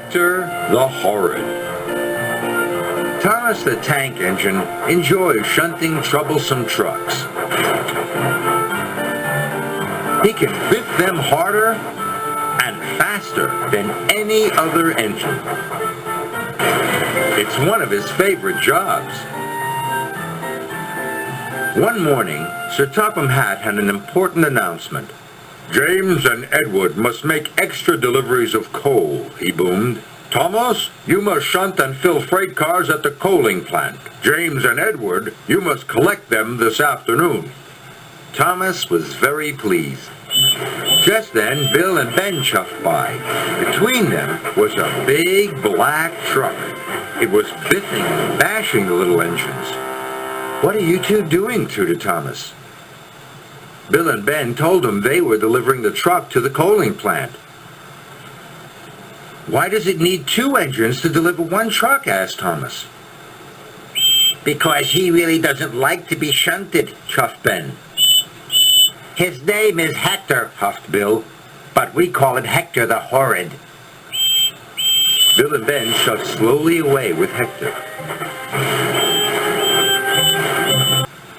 Hector the Horrid. Thomas the Tank Engine enjoys shunting troublesome trucks. He can biff them harder and faster than any other engine. It's one of his favorite jobs. One morning, Sir Topham Hatt had an important announcement. "James and Edward must make extra deliveries of coal," he boomed. "Thomas, you must shunt and fill freight cars at the coaling plant. James and Edward, you must collect them this afternoon." Thomas was very pleased. Just then, Bill and Ben chuffed by. Between them was a big black truck. It was biffing and bashing the little engines. "What are you two doing?" tooted Thomas. Bill and Ben told him they were delivering the truck to the coaling plant. "Why does it need two engines to deliver one truck?" asked Thomas. "Because he really doesn't like to be shunted," chuffed Ben. "His name is Hector," huffed Bill, "but we call it Hector the Horrid." Bill and Ben shoved slowly away with Hector.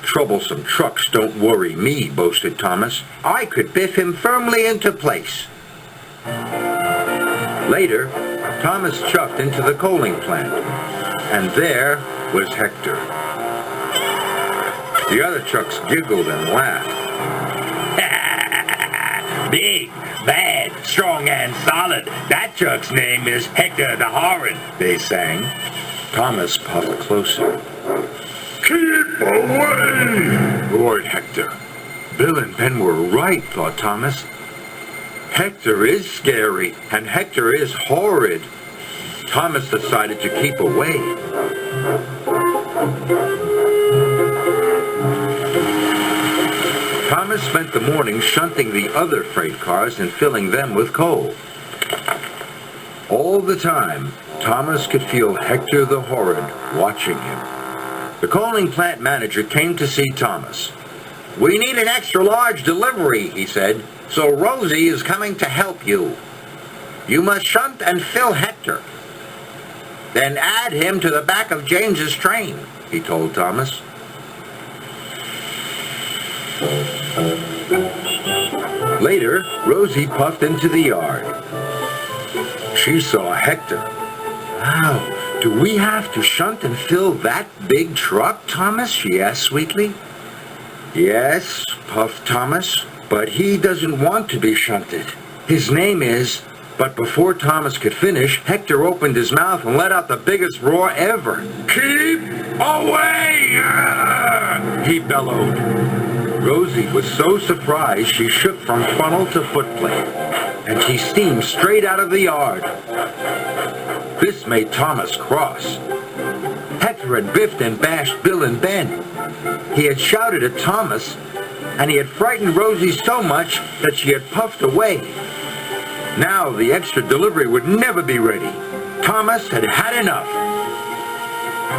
"Troublesome trucks don't worry me," boasted Thomas. "I could biff him firmly into place." Later, Thomas chuffed into the coaling plant, and there was Hector. The other trucks giggled and laughed. "Big, bad, strong, and solid. That truck's name is Hector the Horrid," they sang. Thomas puffed closer. "Keep away!" roared Hector. Bill and Ben were right, thought Thomas. Hector is scary, and Hector is horrid. Thomas decided to keep away. Thomas spent the morning shunting the other freight cars and filling them with coal. All the time, Thomas could feel Hector the Horrid watching him. The coaling plant manager came to see Thomas. "We need an extra large delivery," he said, "so Rosie is coming to help you. You must shunt and fill Hector. Then add him to the back of James's train," he told Thomas. Later, Rosie puffed into the yard. She saw Hector. "Wow, do we have to shunt and fill that big truck, Thomas?" she asked sweetly. "Yes," puffed Thomas, "but he doesn't want to be shunted. His name is..." But before Thomas could finish, Hector opened his mouth and let out the biggest roar ever. "Keep away!" he bellowed. Rosie was so surprised she shook from funnel to footplate, and she steamed straight out of the yard. This made Thomas cross. Hector had biffed and bashed Bill and Ben. He had shouted at Thomas, and he had frightened Rosie so much that she had puffed away. Now the extra delivery would never be ready. Thomas had had enough.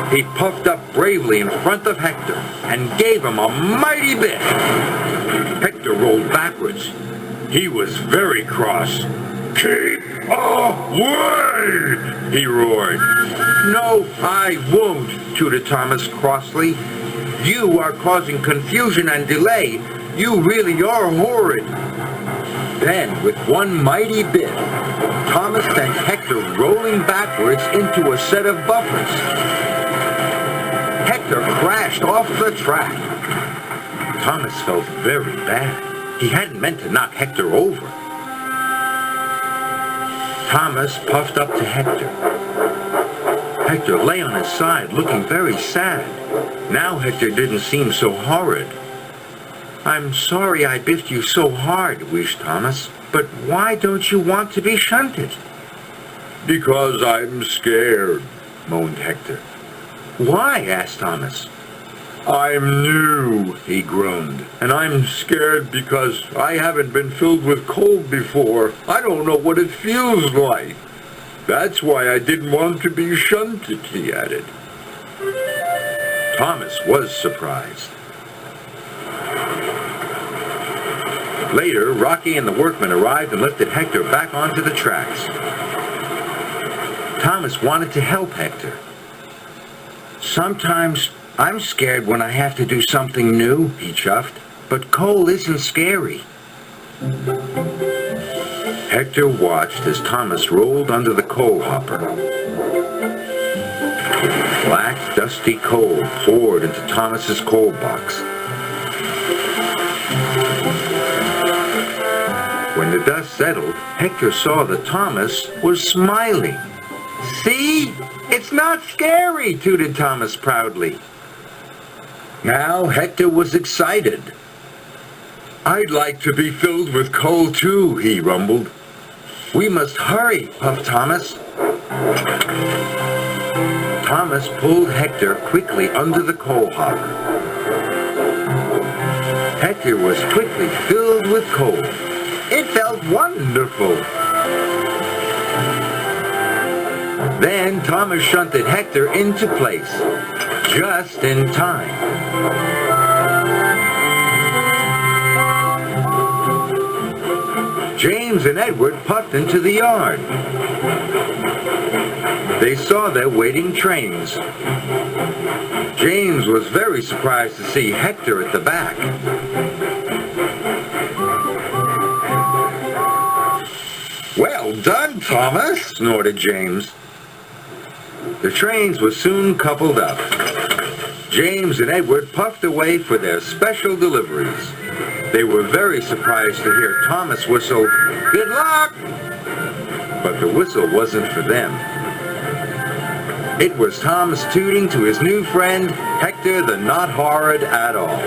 He puffed up bravely in front of Hector and gave him a mighty biff. Hector rolled backwards. He was very cross. "Keep away!" he roared. "No, I won't," tooted Thomas crossly. "You are causing confusion and delay. You really are horrid." Then, with one mighty biff, Thomas sent Hector rolling backwards into a set of buffers. Hector crashed off the track. Thomas felt very bad. He hadn't meant to knock Hector over. Thomas puffed up to Hector. Hector lay on his side, looking very sad. Now Hector didn't seem so horrid. "I'm sorry I biffed you so hard," wished Thomas, "but why don't you want to be shunted?" "Because I'm scared," moaned Hector. "Why?" asked Thomas. "I'm new," he groaned, "and I'm scared because I haven't been filled with coal before. I don't know what it feels like. That's why I didn't want to be shunted," he added. Thomas was surprised. Later, Rocky and the workmen arrived and lifted Hector back onto the tracks. Thomas wanted to help Hector. Sometimes I'm scared when I have to do something new, he chuffed, but coal isn't scary. Hector watched as Thomas rolled under the coal hopper. Black, dusty coal poured into Thomas's coal box. When the dust settled, Hector saw that Thomas was smiling. "See? It's not scary," tooted Thomas proudly. Now Hector was excited. "I'd like to be filled with coal too," he rumbled. "We must hurry," puffed Thomas. Thomas pulled Hector quickly under the coal hopper. Hector was quickly filled with coal. It felt wonderful. Then Thomas shunted Hector into place, just in time. James and Edward puffed into the yard. They saw their waiting trains. James was very surprised to see Hector at the back. "Well done, Thomas," snorted James. The trains were soon coupled up. James and Edward puffed away for their special deliveries. They were very surprised to hear Thomas whistle, "Good luck!" But the whistle wasn't for them. It was Thomas tooting to his new friend, Hector the Not Horrid at All.